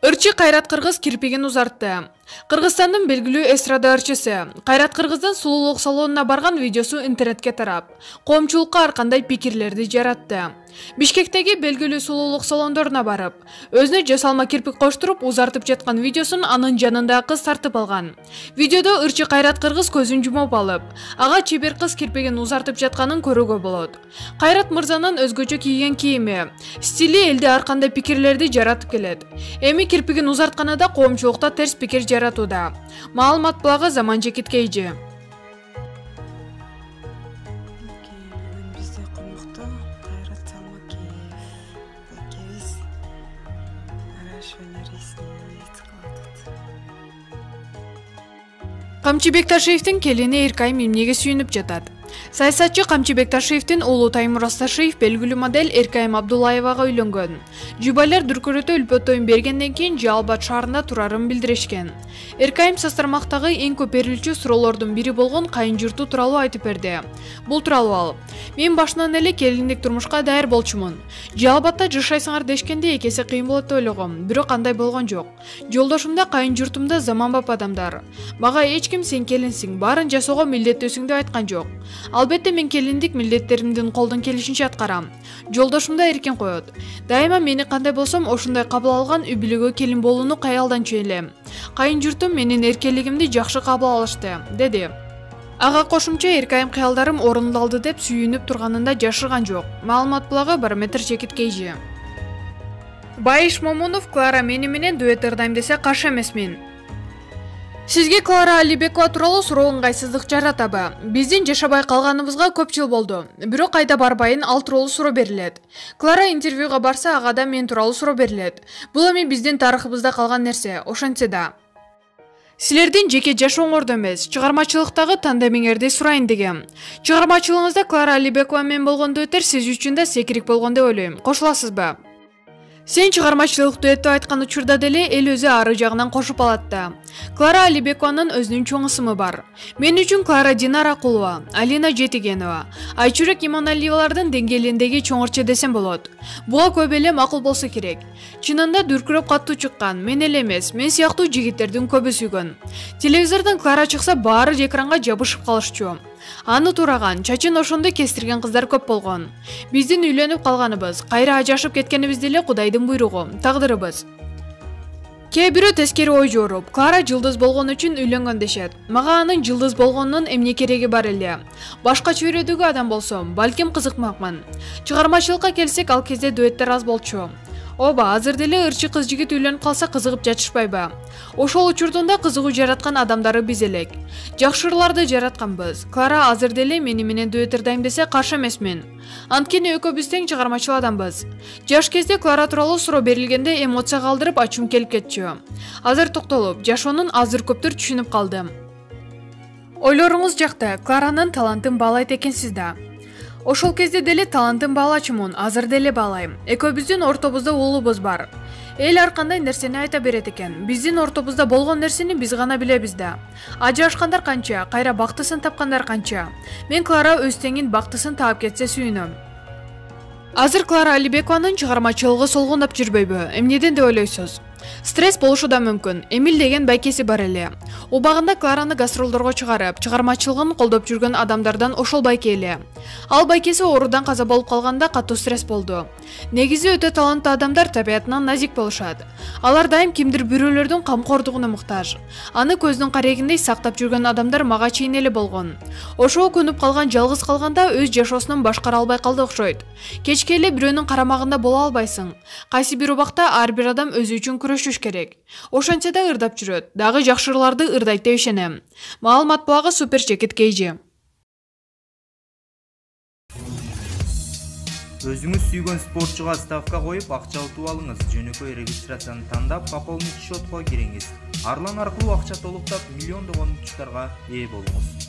Ырчы Кайрат Кыргыз кирпигин узартты. Кыргызстандын белгилүү эстрада ырчысы Кайрат Кыргыздын сулуулук салонуна барган видеосу интернетке тарап, коомчулукка ар кандай пикирлерди жаратты. Бишкектеги белгилүү сулуулук салондоруна барып, өзүнө жасалма кирпик коштуруп узартып жаткан видеосун анын жанындагы кыз тартып алган. Видеодо ырчы Кайрат Кыргыз көзүн жумуп алып, ага чебер кыз кирпигин узартып жатканын көрүүгө болот. Кайрат мырзанын өзгөчө кийген кийими, стили элде ар кандай пикирлерди жаратып келет. Эми кирпигин узартканада коомчулукта терс пикир жаратууда. Маалымат булагы Заман Жекиткейжи. Камчы Бекташевдин келини Эркайым эмнеге сүйүнүп жатат? Саясатчы Камчы Бекташевдин уулу Таймур Асташев белгилүү модель Эркайым Абдуллаевага үйлөнгөн. Жубайлар дүркүрөтө үлпөтөйүн бергенден кийин Жалбат шаарында турарын билдиришкен. Эркайым Састармактагы эң көп берилчү суроолордун бири болгон кайын журту тууралуу айтып берди. Бул тууралуу ал: "Мен башынан эле келиндик турмушка даяр болчумун. Жалбатта жашайсыңар дешкенде экеси кыйын болот деп ойлогом, бирок андай болгон жок. Жолдошумда, кайын журтумда заманбап адамдар. Мага эч ким сен келинсиң, баарын жасоого милдеттүүсүң деп айткан жок. Албетте мен келиндик милдеттеримдин колдон келишинче аткарам. Жолдошум да эркен коет. Дайыма мени кандай болсом ошондой кабыл алган үй бүлөгө келин болууну каялданчу элем. Кайын журтум менин эркелигимди жакшы кабыл алышты", деди. Ага кошумча Эркайым кыялдарым орундалды деп сүйүнүп турганында жашырган жок. Маалымат булагы Барометр Жекиткейжи. Байыш Момунов: "Клара мени менен дуэт ырдайм десе каршы эмесмин. Сизге Клара Алибекова тууралуу суроо ыңгайсыздык жаратабы? Биздин жашабай калганыбызга көп жыл болду. Бирок кайда барбайын ал тууралуу суроо берилет. Клара интервьюга барса, ага да мен тууралуу суроо берилет. Бул эми биздин тарыхыбызда калган нерсе, ошентсе да. Силердин жеке жашооңордо эмес, чыгармачылыктагы тандемиңерди сурайын дегем. Чыгармачылыгыңызда Клара Алибекова менен болгон дуэттер сиз үчүн да секирик болгон деп ойлойм. Кошуласызбы? Сен чыгармачылык дуэт деп айткан учурда деле эл өзү ары жагынан кошуп алат да. Клара Алибекованын өзүнүн чоң ысымы бар. Мен үчүн Клара Динара Кулова, Алина Жетигенова, Айчурек Иманалиевалардын деңгээлиндеги чоңорче десем болот. Буга көп эле макул болсо керек. Чынында дүркүрөп каттуу чыккан, мен эле эмес, мен сыяктуу жигиттердин көбү сүйгөн. Телевизордон Клара чыкса баары экранга жабышып калышчу. Аны тураган, чачын ошондой кестирген кыздар көп болгон. Биздин үйлөнүп калганыбыз, кайра ажырашып кеткенибиз деле Кудайдын буйругу, тагдырыбыз. Кээ бирөө тескери ой жоруп, Клара жылдыз болгон үчүн үйлөнгөн дешет. Мага анын жылдыз болгонунун эмне кереги бар эле? Башка чөйрөдөгү адам болсом, балким кызыкмакмын. Чыгармачылыкка келсек, ал кезде дуэттер аз болчу. Оба, азыр деле ырчы кыз жигит үйлөнүп калса кызыгып жатышпайбы? Ошол учурдун да кызыгуу жараткан адамдары биз элек. Жакшырларды жаратканбыз. Клара азыр деле мени менен дуэт ырдайм десе каршы эмесмин. Анткени экөөбүз тең чыгармачыл адамбыз. Жаш кезде Клара тууралуу суроо берилгенде эмоция калтырып ачуум келип кетчү. Азыр токтолуп, жашоонун азыр көптүр түшүнүп калдым. Ойлоруңуз жакты, Кларанын талантын баалайт экенсиз да. Ошол кезде деле талантын баалачумун, азыр деле баалайм. Экөөбүздүн ортобузда уулубуз бар. Эл ар кандай нерсени айта берет экен. Биздин ортобузда болгон нерсени биз гана билебиз да. Ажырашкандар канча, кайра бактысын тапкандар канча. Мен Клара өз теңин бактысын таап кетсе сүйүнөм. Азыр Клара Алибекованын чыгармачылыгы солгундап жүрбөйбү? Эмнеден деп ойлойсуз? Стресс болушу да мүмкүн. Эмил деген байкеси бар эле. Убагында Клараны гастролдорго чыгарып, чыгармачылыгын колдоп жүргөн адамдардан ошол байке эле. Ал байкеси оорудан каза болуп калганда катуу стресс болду. Негизи өтө таланттуу адамдар табиятынан назик болушат. Алар дайым кимдир бирөөлөрдүн камкордугуна муктаж. Аны көздүн карегиндей сактап жүргөн адамдар мага чейин эле болгон. Ошого көнүп калган жалгыз калганда өз жашоосун башкара албай калды окшойт. Кечке эле бирөөнүн карамагында боло албайсың. Кайсы бир убакта ар бир адам өзү үчүн күрөшүш керек. Ошентсе да ырдап жүрөт. Дагы жакшырларды ырдайт деп ишенем. Маалымат булагы Супер Жекиткейжи. Өзүңүз сүйгөн спортчуга ставка коюп, акча утуп алыңыз. Жөнөкөй регистрацияны тандап, пополнить счетко кириңиз. Арлан аркылуу акча толуктап, миллиондогон учуттарга ээ болуңуз.